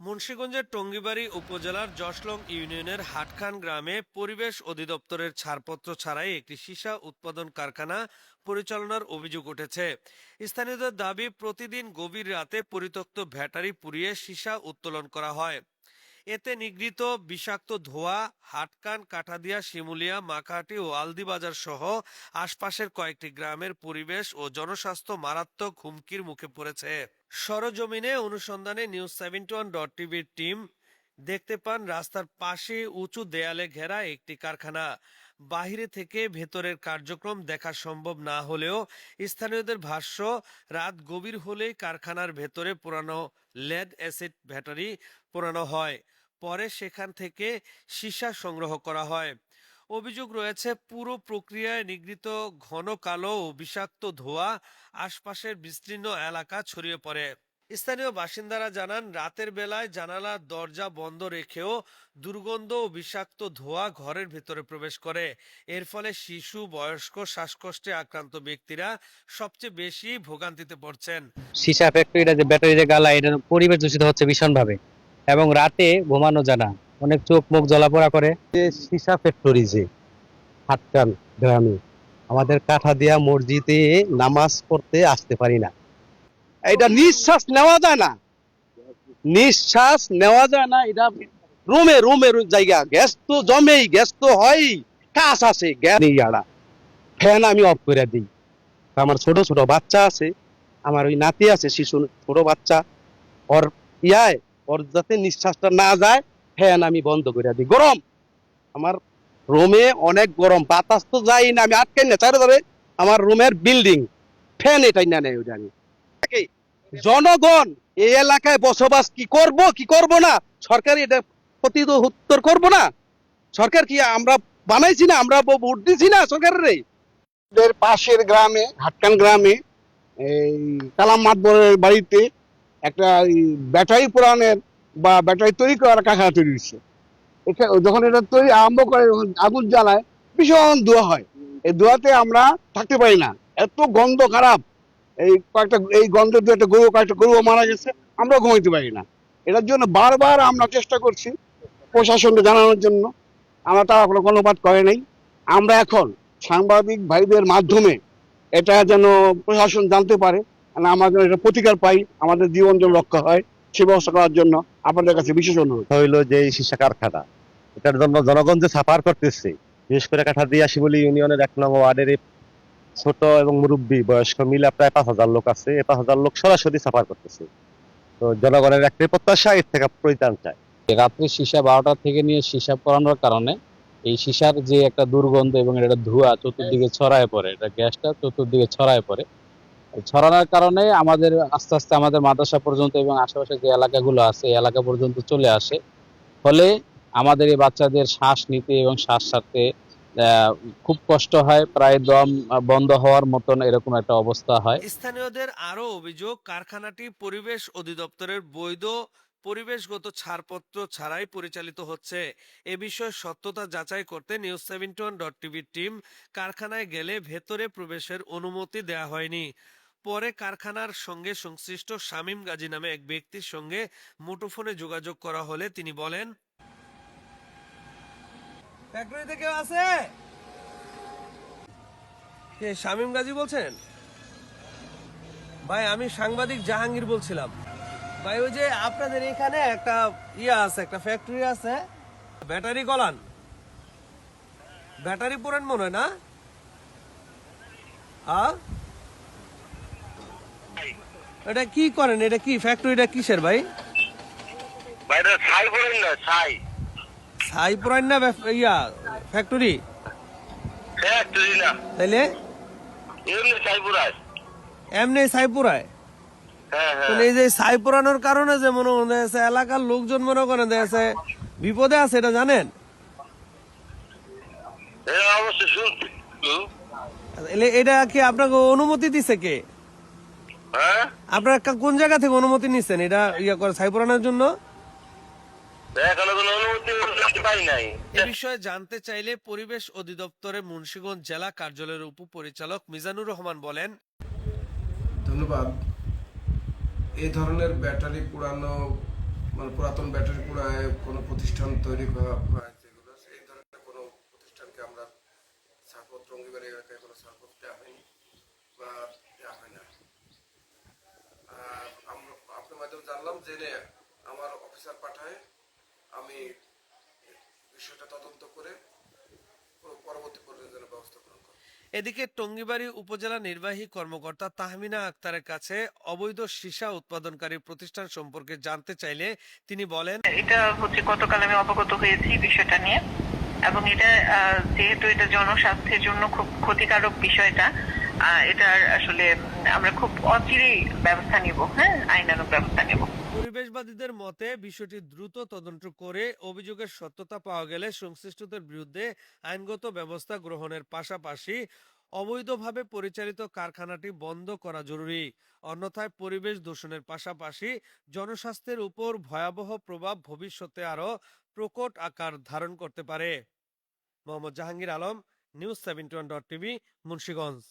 মুন্সিগঞ্জের টঙ্গিবাড়ী উপজেলার জশলং ইউনিয়নের হাটখান গ্রামে পরিবেশ অধিদপ্তরের ছাড়পত্র ছাড়াই একটি সীসা উৎপাদন কারখানা পরিচালনার অভিযোগ উঠেছে। স্থানীয়দের দাবি, প্রতিদিন গভীর রাতে পরিত্যক্ত ব্যাটারি পুড়িয়ে সীসা উত্তোলন করা হয়। এতে নিগৃহীত বিষাক্ত ধোঁয়া হাটকান, কাঠাদিয়া, শিমুলিয়া, মাকাহাটি ও আলদিবাজার সহ আশপাশের কয়েকটি গ্রামের পরিবেশ ও জনস্বাস্থ্য মারাত্মক হুমকির মুখে পড়েছে। সরজমিনে অনুসন্ধানে নিউজ71.টিভির টিম দেখতে পান রাস্তার পাশে উঁচু দেয়ালে ঘেরা একটি কারখানা। বাহিরে থেকে ভেতরের কার্যক্রম দেখা সম্ভব না হলেও স্থানীয়দের ভাষ্য, রাত গভীর হলেই কারখানার ভেতরে পুরানো লেড অ্যাসিড ব্যাটারি পোড়ানো হয়। পরে সেখান থেকে সীসা সংগ্রহ করা হয়। অভিযোগ রয়েছে, পুরো প্রক্রিয়ায় নিগৃহীত ঘন কালো ও বিষাক্ত ধোঁয়া আশপাশের বিস্তীর্ণ এলাকা ছড়িয়ে পড়ে। স্থানীয় বাসিন্দারা জানান, রাতের বেলায় জানালার দরজা বন্ধ রেখেও দুর্গন্ধ ও বিষাক্ত ধোঁয়া ঘরের ভিতরে প্রবেশ করে। এর ফলে শিশু, বয়স্ক, শ্বাসকষ্টে আক্রান্ত ব্যক্তিরা সবচেয়ে বেশি ভোগান্তিতে পড়ছেন। সীসা ফ্যাক্টরিটা যে ব্যাটারি যে জ্বালা, এটা পরিবেশ দূষিত হচ্ছে ভীষণভাবে, এবং রাতে ঘুমানো যায় না, অনেক চোখ মুখ জ্বলাপোড়া করে। যে সীসা ফ্যাক্টরি যে হাটকান গ্রামে, আমাদের কাঠাদিয়া মসজিদে নামাজ পড়তে আসতে পারি না। এটা নিঃশ্বাস নেওয়া যায় না, নিঃশ্বাস নেওয়া যায় না। এটা রুমের জায়গা, গ্যাস তো জমেই, গ্যাস তো হয়, কাজ আছে, গ্যাস নেই। ফ্যান আমি অফ করে দিই। আমার ছোট ছোট বাচ্চা আছে, আমার ওই নাতি আছে, শিশু ছোট বাচ্চা, ওর ওর যাতে নিঃশ্বাসটা না যায়, ফ্যান আমি বন্ধ করে দিই। গরম, আমার রুমে অনেক গরম, বাতাস তো যাই না, আমি আটকাই না চারে ধরে। আমার রুমের বিল্ডিং, ফ্যান এটাই না নেই, ওটা আমি জনগণ এই এলাকায় বসবাস কি করব না, সরকার এটা উত্তর করব না। সরকার কি আমরা বানাইছি না, আমরা ভোট দিছি না সরকারের। পাশের গ্রামে, হাটকান গ্রামে, এই কালাম মাতবরের বাড়িতে একটা ব্যাটারি পুরানের বা ব্যাটারি তৈরি করার কারখানা তৈরি হচ্ছে। যখন এটা তৈরি আরম্ভ করে, আগুন জ্বালায়, ভীষণ ধোঁয়া হয়। এই ধোঁয়াতে আমরা থাকতে পারি না, এত গন্ধ খারাপ। এই গন্ধের দু একটা কয়েকটা গরু মারা গেছে, আমরা ঘুমাইতে পারি না। এটার জন্য বারবার আমরা চেষ্টা করছি প্রশাসনকে জানানোর জন্য, আমরা তারা কোনো কর্ণপাত করে নাই। আমরা এখন সাংবাদিক ভাইদের মাধ্যমে এটা যেন প্রশাসন জানতে পারে, আমরা যেন এটা প্রতিকার পাই, আমাদের জীবন যেন রক্ষা হয়, সে ব্যবস্থা করার জন্য আপনাদের কাছে বিশেষ অনুরোধ। হইলো যে এই সীসা কারখানা, এটার জন্য জনগণ যে সাফার করতেছে, বিশেষ করে কাঠাদিয়া শিবলী ইউনিয়নের 1 নং ওয়ার্ডের ছোট এবং মুরব্বী বয়স্ক মিলা প্রায় 5,000 লোক আছে। এই 5,000 লোক সরাসরি সাফার করতেছে। তো জনগণের একটাই প্রত্যাশা, এর থেকে পরিত্রাণ চায়। রাত্রে সীসা 12টা থেকে নিয়ে সীসা পোড়ানোর কারণে এই সীসার যে একটা দুর্গন্ধ এবং এটা ধোঁয়া চতুর্দিকে ছড়ায় পড়ে, এটা গ্যাসটা চতুর্দিকে ছড়ায় পড়ে। ছড়ানোর কারণে আমাদের আস্তে আস্তে আমাদের মাদ্রাসা পর্যন্ত এবং আশেপাশে যে এলাকাগুলো আছে এই এলাকা পর্যন্ত চলে আসে। ফলে আমাদের এই বাচ্চাদের শ্বাস নিতে এবং শ্বাস ছাড়তে খুব কষ্ট হয়, প্রায় দম বন্ধ হওয়ার মতন এরকম একটা অবস্থা হয়। স্থানীয়দের আরও অভিযোগ, কারখানাটি পরিবেশ অধিদপ্তরের বৈধ পরিবেশগত ছাড়পত্র ছাড়াই পরিচালিত হচ্ছে। এ বিষয়ে সত্যতা যাচাই করতে নিউজ71.টিভির টিম কারখানায় গেলে ভেতরে প্রবেশের অনুমতি দেওয়া হয়নি। পরে কারখানার সঙ্গে সংশ্লিষ্ট শামীম গাজী নামে এক ব্যক্তির সঙ্গে মুঠোফোনে যোগাযোগ করা হলে তিনি বলেন, ফ্যাক্টরিতে কেউ আছে? কে, শামীম গাজী বলছেন? ভাই, আমি সাংবাদিক জাহাঙ্গীর বলছিলাম। ভাই, ওই যে আপনাদের এখানে একটা আছে, একটা ফ্যাক্টরি আছে, ব্যাটারি গলান, ব্যাটারি পোড়েন মনে হয় না? এটা কি করেন? এটা কি ফ্যাক্টরিটা কিসের ভাই? ছাই পোড়ান না ফ্যাক্টরি? তাইলে এমনি ছাই পোড়ায়? এই যে ছাই পোড়ানোর কারণে যে মনে হচ্ছে এলাকার লোকজন মনে করেন বিপদে আছে, এটা জানেন? এটা কি আপনাকে অনুমতি দিছে কে? আপনার কোন জায়গা থেকে অনুমতি নিচ্ছেন এটা করে ছাই পোড়ানোর জন্য? এ বিষয়ে জানতে চাইলে পরিবেশ অধিদপ্তরের মুন্সিগঞ্জ জেলা কার্যালয়ের উপপরিচালক মিজানুর রহমান বলেন, ধন্যবাদ। এই ধরনের ব্যাটারি পোড়ানো মানে পুরাতন ব্যাটারি পুরায় কোনো প্রতিষ্ঠান তৈরি করা হয়েছে এগুলো, এই ধরনের কোনো প্রতিষ্ঠানকে আমরা ছাড়পত্র টঙ্গিবাড়ি এলাকায় কোনো ছাড়পত্র দেওয়া হয়নি বা দেওয়া হয় না। আমরা আপনার মাধ্যমে জানলাম, জেনে আমার অফিসার পাঠায়, আমি বিষয়টা তদন্ত করে পরবর্তী পর্যায়ে ব্যবস্থা গ্রহণ করব। এদিকে টঙ্গিবাড়ি উপজেলা নির্বাহী কর্মকর্তা তাহমিনা আক্তারের কাছে অবৈধ সীসা উৎপাদনকারী প্রতিষ্ঠান সম্পর্কে জানতে চাইলে তিনি বলেন, এটা হচ্ছে গতকাল আমি অবগত হয়েছি বিষয়টা নিয়ে, এবং এটা যেহেতু এটা জনস্বাস্থ্যের জন্য খুব ক্ষতিকারক বিষয়টা, এটার আসলে আমরা খুব অচিরেই ব্যবস্থা নিব, হ্যাঁ, আইনানুগ ব্যবস্থা নেব। পরিবেশবাদীদের মতে বিষয়টি দ্রুত তদন্ত করে অভিযোগের সত্যতা পাওয়া গেলে সংশ্লিষ্টদের বিরুদ্ধে আইনগত ব্যবস্থা গ্রহণের পাশাপাশি অবৈধভাবে পরিচালিত কারখানাটি বন্ধ করা জরুরি। অন্যথায় পরিবেশ দূষণের পাশাপাশি জনস্বাস্থ্যের উপর ভয়াবহ প্রভাব ভবিষ্যতে আরো প্রকট আকার ধারণ করতে পারে। Mohammad Jahangir Alam, news 71.tv, Munshiganj.